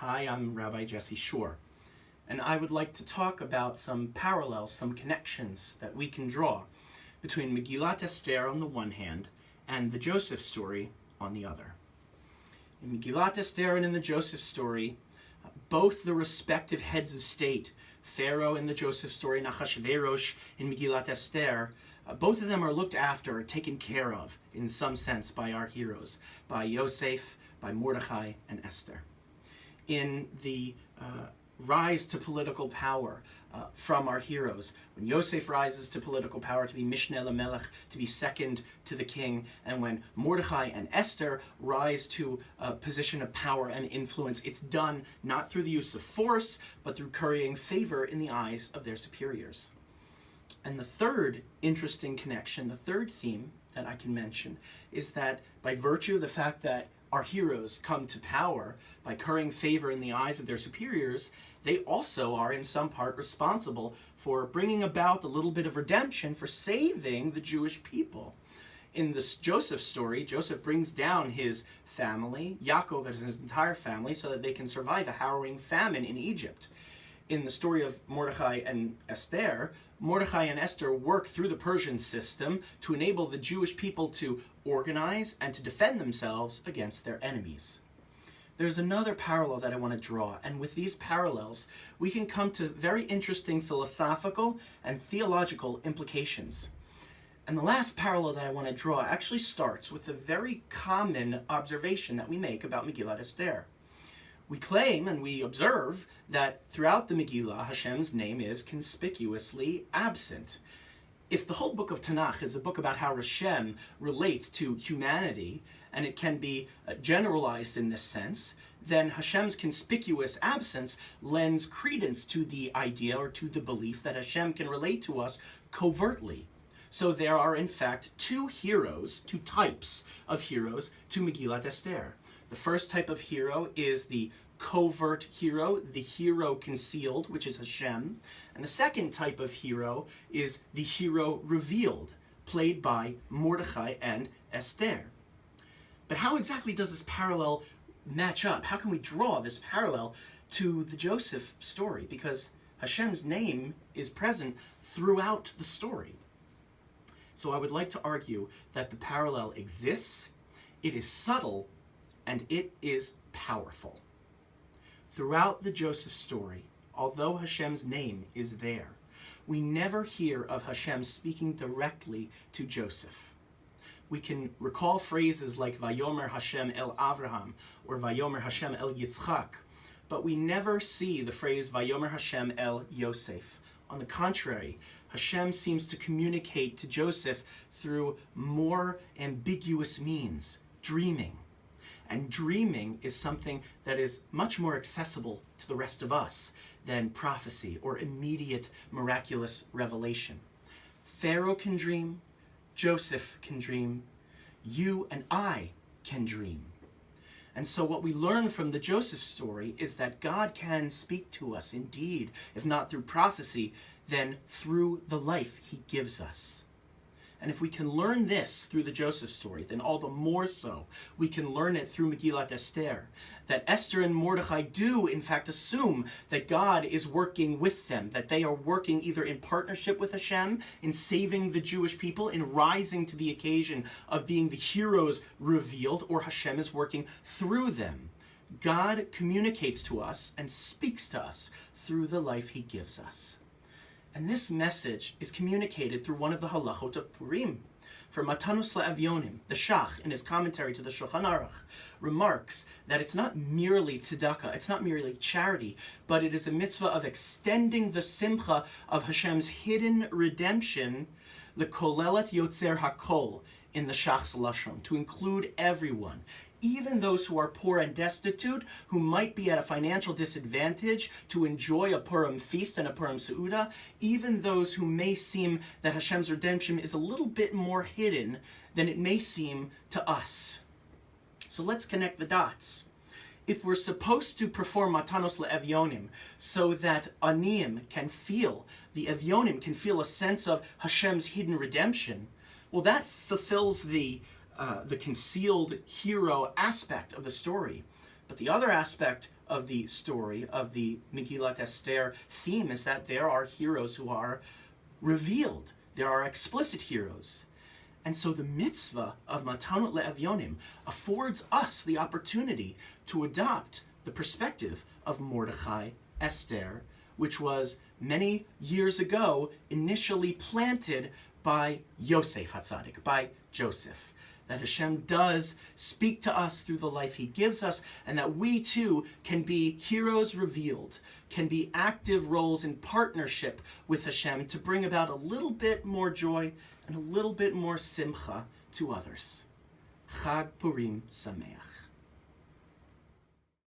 Hi, I'm Rabbi Jesse Shore, and I would like to talk about some parallels, some connections that we can draw between Megillat Esther on the one hand and the Joseph story on the other. In Megillat Esther and in the Joseph story, both the respective heads of state, Pharaoh in the Joseph story, Achashverosh in Megillat Esther, both of them are looked after, taken care of, in some sense, by our heroes, by Yosef, by Mordechai, and Esther. In the rise to political power from our heroes, when Yosef rises to political power to be Mishneh LaMelech, to be second to the king, and when Mordechai and Esther rise to a position of power and influence, it's done not through the use of force, but through currying favor in the eyes of their superiors. And the third interesting connection, the third theme that I can mention, is that by virtue of the fact that our heroes come to power by currying favor in the eyes of their superiors, they also are in some part responsible for bringing about a little bit of redemption, for saving the Jewish people. In this Joseph story, Joseph brings down his family, Yaakov and his entire family, so that they can survive a harrowing famine in Egypt. In the story of Mordechai and Esther, Mordechai and Esther work through the Persian system to enable the Jewish people to organize and to defend themselves against their enemies. There's another parallel that I want to draw, and with these parallels, we can come to very interesting philosophical and theological implications. And the last parallel that I want to draw actually starts with a very common observation that we make about Megillat Esther. We claim and we observe that throughout the Megillah, Hashem's name is conspicuously absent. If the whole book of Tanakh is a book about how Hashem relates to humanity, and it can be generalized in this sense, then Hashem's conspicuous absence lends credence to the idea or to the belief that Hashem can relate to us covertly. So there are in fact two types of heroes to Megillat Esther. The first type of hero is the covert hero, the hero concealed, which is Hashem. And the second type of hero is the hero revealed, played by Mordechai and Esther. But how exactly does this parallel match up? How can we draw this parallel to the Joseph story? Because Hashem's name is present throughout the story. So I would like to argue that the parallel exists, it is subtle, and it is powerful. Throughout the Joseph story, although Hashem's name is there, we never hear of Hashem speaking directly to Joseph. We can recall phrases like Vayomer Hashem el Avraham or Vayomer Hashem el Yitzchak, but we never see the phrase Vayomer Hashem el Yosef. On the contrary, Hashem seems to communicate to Joseph through more ambiguous means, dreaming. And dreaming is something that is much more accessible to the rest of us than prophecy or immediate miraculous revelation. Pharaoh can dream, Joseph can dream, you and I can dream. And so what we learn from the Joseph story is that God can speak to us indeed, if not through prophecy, then through the life he gives us. And if we can learn this through the Joseph story, then all the more so we can learn it through Megillat Esther. That Esther and Mordechai do, in fact, assume that God is working with them, that they are working either in partnership with Hashem, in saving the Jewish people, in rising to the occasion of being the heroes revealed, or Hashem is working through them. God communicates to us and speaks to us through the life he gives us. And this message is communicated through one of the halachot of Purim. For Matanus LaEvyonim, the Shach, in his commentary to the Shulchan Aruch, remarks that it's not merely tzedakah, it's not merely charity, but it is a mitzvah of extending the simcha of Hashem's hidden redemption, lekolelet yotzer hakol, in the Shach's Lashon, to include everyone, even those who are poor and destitute, who might be at a financial disadvantage to enjoy a Purim feast and a Purim Seudah, even those who may seem that Hashem's redemption is a little bit more hidden than it may seem to us. So let's connect the dots. If we're supposed to perform Matanos LeEvyonim so that Aniyim can feel, the Evyonim can feel a sense of Hashem's hidden redemption, well, that fulfills the concealed hero aspect of the story. But the other aspect of the story, of the Megillat Esther theme, is that there are heroes who are revealed. There are explicit heroes. And so the mitzvah of Matanot LeEvyonim affords us the opportunity to adopt the perspective of Mordechai, Esther, which was many years ago initially planted by Yosef HaTzadik, by Joseph. That Hashem does speak to us through the life he gives us, and that we too can be heroes revealed, can be active roles in partnership with Hashem to bring about a little bit more joy and a little bit more simcha to others. Chag Purim Sameach.